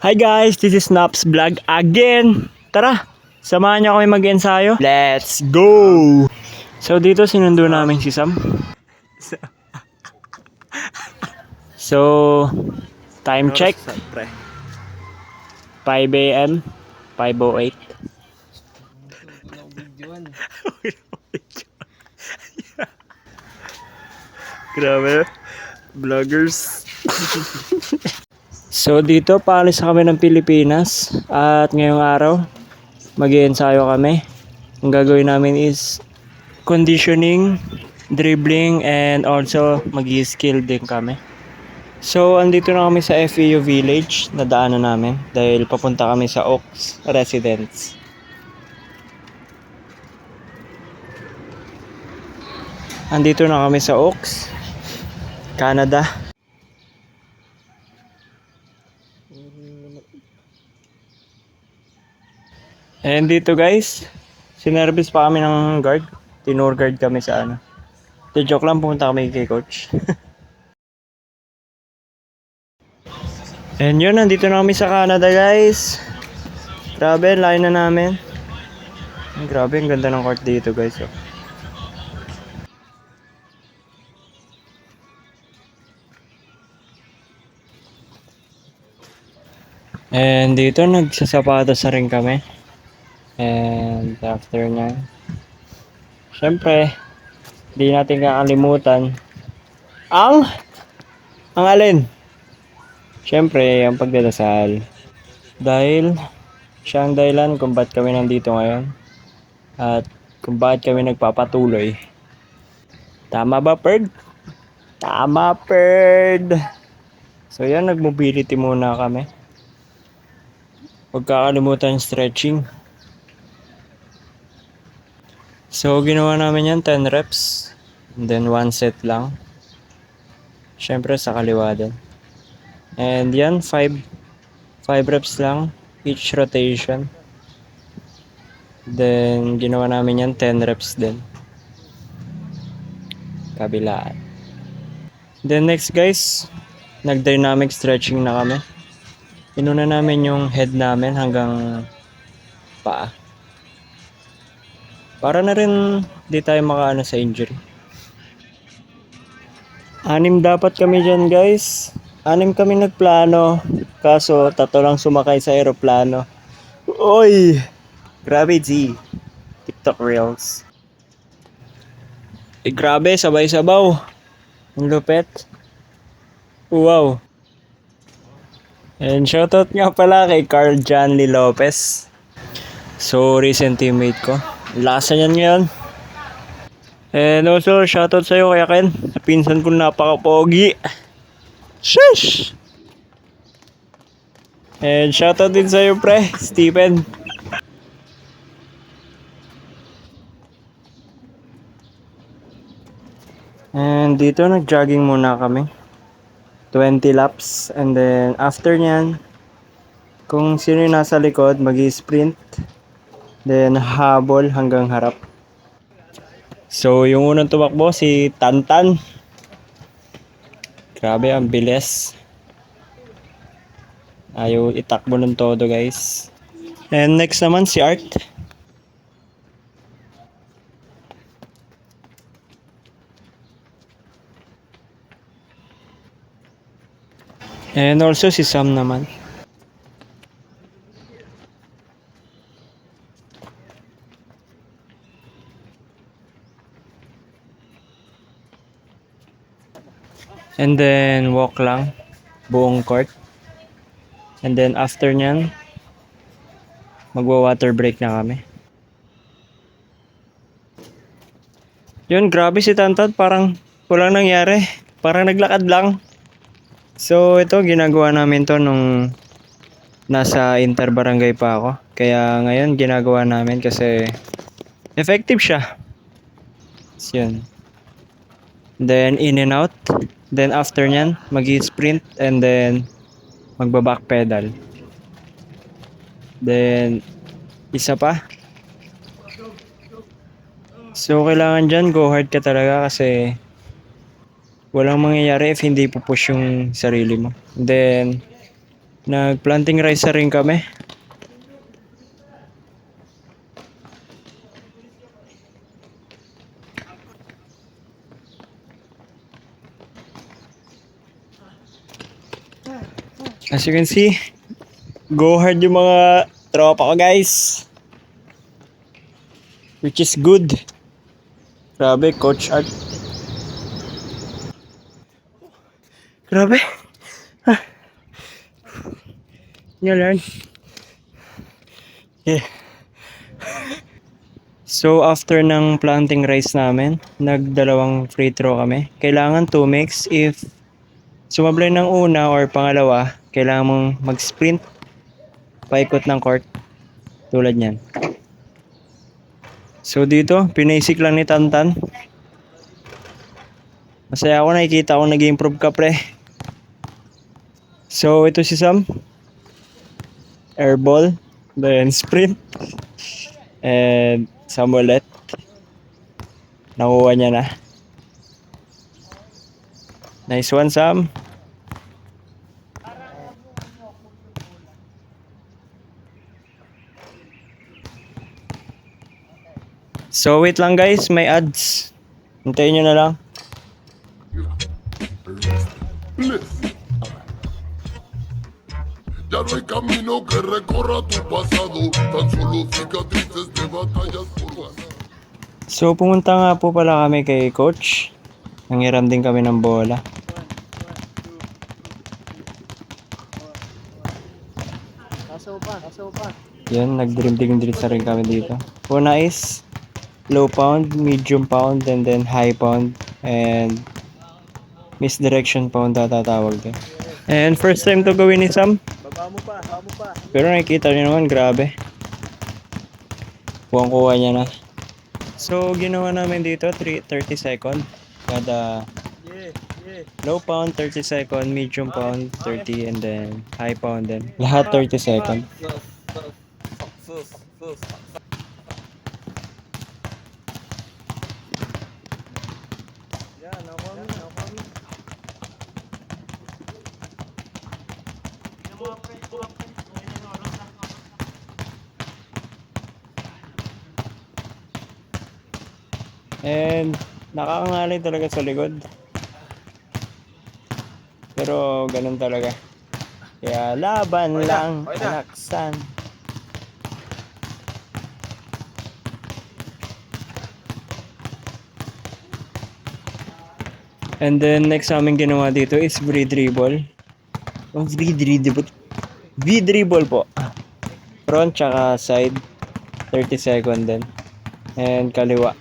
Hi guys, this is Naps Vlog again. Tara, samahan niyo kami mag-ensayo. Let's go! So dito sinundo namin si Sam. So, time check. 5 a.m. 5:08. Grabe, vloggers. So dito, paalis kami ng Pilipinas. At ngayong araw, mag-iensayo kami. Ang gagawin namin is conditioning, dribbling, and also mag-skill din kami. So, andito na kami sa FEU Village na daanan namin dahil papunta kami sa Oaks Residence. Andito na kami sa Oaks, Canada. And dito guys, sinervice pa kami ng guard. Tinur guard kami sa ano. The joke lang, pumunta kami kay coach. And yun, nandito na kami sa Canada guys. Grabe, layo na namin. Grabe, ang ganda ng court dito guys. Oh. And dito, nagsasapatos na rin kami. And after nyan, syempre, di natin kakalimutan ang alin? Syempre, ang pagdadasal. Dahil siya ang dahilan kung ba't kami nandito ngayon. At kung bakit kami nagpapatuloy. Tama ba, Perd? Tama, Perd! So yan, nag-mobility muna kami. Huwag kakalimutan yung stretching. So, ginawa namin yan 10 reps. And then 1 set lang. Syempre, sa kaliwa din. And yan, 5 reps lang. Each rotation. Then, ginawa namin yan 10 reps din. Kabilaan. Then next guys, nag-dynamic stretching na kami. Inuna namin yung head namin hanggang paa. Para na rin di tayo makaano sa injury. 6 dapat kami dyan guys. 6 kami nagplano. Kaso 3 lang sumakay sa aeroplano. Oy! Grabe G. TikTok Reels. Grabe, sabay-sabaw. Ang lupet. Wow. And shoutout nga pala kay Carl Janly Lopez. So, recent teammate ko. Lasa niyan ngayon. And also, shoutout sa'yo kaya Ken. Pinsan ko napaka-pogi. Sheesh! And shoutout din sa'yo pre, Stephen. And dito nag-jogging muna kami. 20 laps. And then after nyan, kung sino yung nasa likod, mag-sprint. Then habol hanggang harap. So yung unang tumakbo si Tantan. Grabe, ang bilis. Ayaw itakbo ng todo guys. And next naman si Art. And also si Sam naman. And then walk lang buong court. And then after nyan, magwa-water break na kami. Yun, grabe si Tantan, parang walang nangyari. Parang naglakad lang. So ito, ginagawa namin to nung nasa interbarangay pa ako. Kaya ngayon ginagawa namin kasi effective siya. So, yun. Then in and out. Then after nyan, mag-sprint and then magba-back pedal. Then isa pa. So kailangan dyan, go hard ka talaga kasi walang mangyayari if hindi pupush yung sarili mo. Then Nag-planting rice na rin kami. As you can see, go hard yung mga tropa ko guys. Which is good. Grabe, Coach Art. Grabe. You learn. Yeah. So after ng planting rice namin, nagdalawang free throw kami. Kailangan 2 mix. If sumablay ng una or pangalawa, kailangan mong mag-sprint paikot ng court. Tulad niyan. So dito, pinasik lang ni Tantan. Masaya ako, nakikita ko nag-improve ka pre. So ito si Sam. Airball. Then sprint. And Sam ulit. Nakuha niya na. Nice one, Sam. So wait lang guys, may ads. Hintayin nyo na lang. Ya no hay camino que recorra tu pasado, tan solo cicatrices de batallas por ganar. So pumunta nga po pala kami kay Coach. Nanghiram din kami ng bola. Yan, nag-dribbling na rin kami dito. Una is low pound, medium pound, and then high pound. And misdirection pound tatawag din. And first time to gawin ni Sam. Pero nakikita nyo naman, grabe. Kuha niya na. So, ginawa namin dito, 30 second. Kada low pound, 30 second, medium pound, 30, and then high pound din. Lahat 30 second. And nakakangalay talaga sa likod. Pero ganun talaga. Kaya laban lang, anak san. And then next namin ginawa dito is V-dribble. Oh, V-dribble. V-dribble po. Front tsaka side. 30 second din. And kaliwa.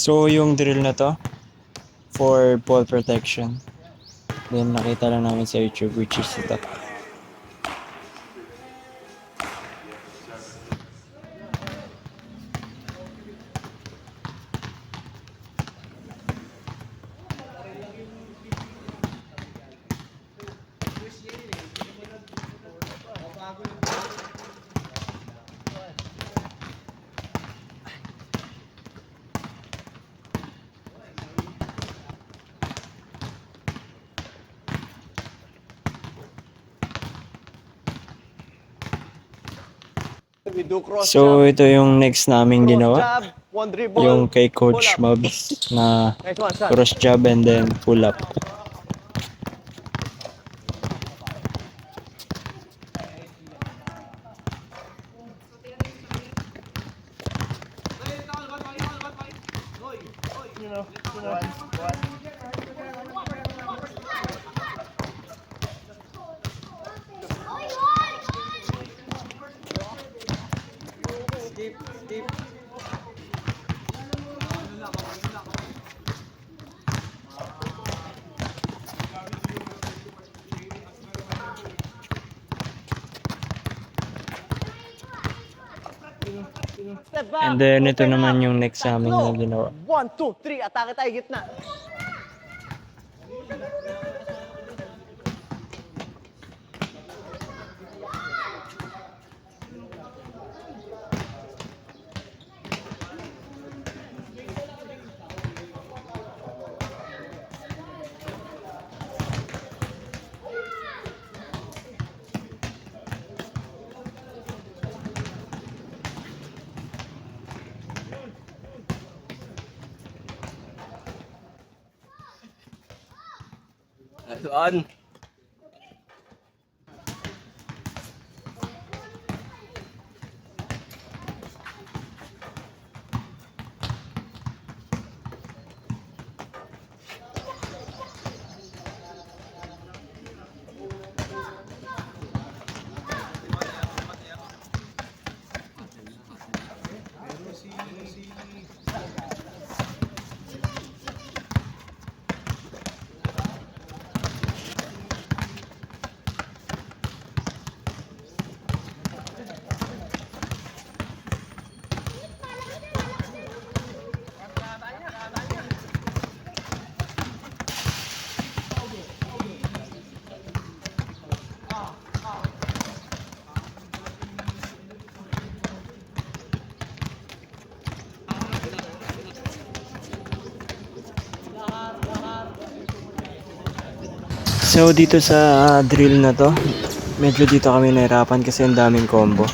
So yung drill na to for ball protection. Then nakita lang namin sa YouTube which is ito. So ito yung next naming ginawa. Yung kay Coach Mobs na cross jab and then pull up. And then ito naman yung next sa amin na ginawa. 1, 2, 3, atake tayo, gitna. Doon. So dito sa drill na to, medyo dito kami nahirapan kasi ang daming combo.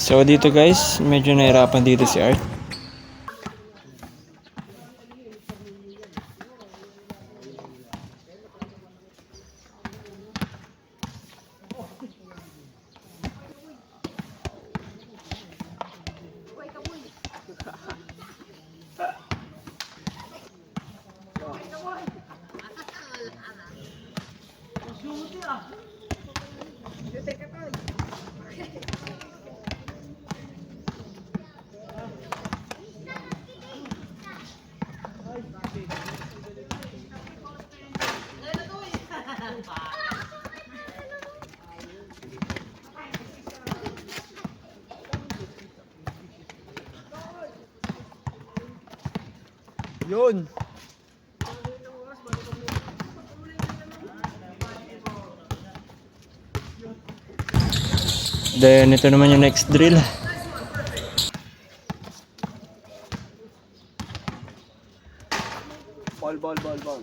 So dito guys, medyo nahirapan dito si Art. Yun. Then ito naman yung next drill. Ball.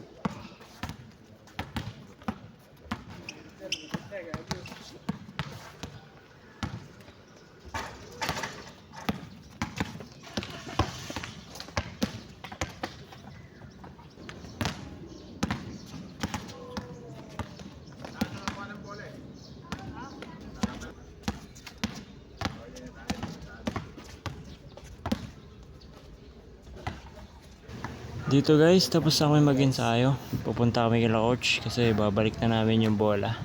Dito guys, tapos na kami mag-ensayo. Pupunta kami kila coach kasi babalik na namin yung bola.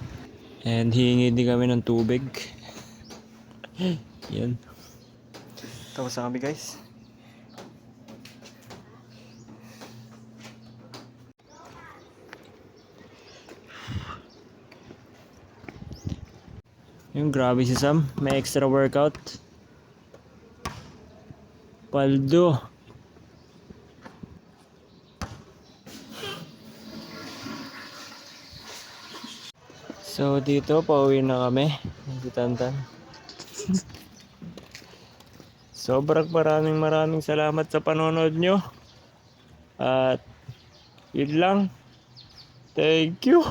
And hihingi din kami ng tubig. Yan. Tapos na kami guys. Yung grabe si Sam, may extra workout. Paldo. So dito, pauwi na kami. Si Tantan. Sobrang maraming salamat sa panonood nyo. At yun lang. Thank you.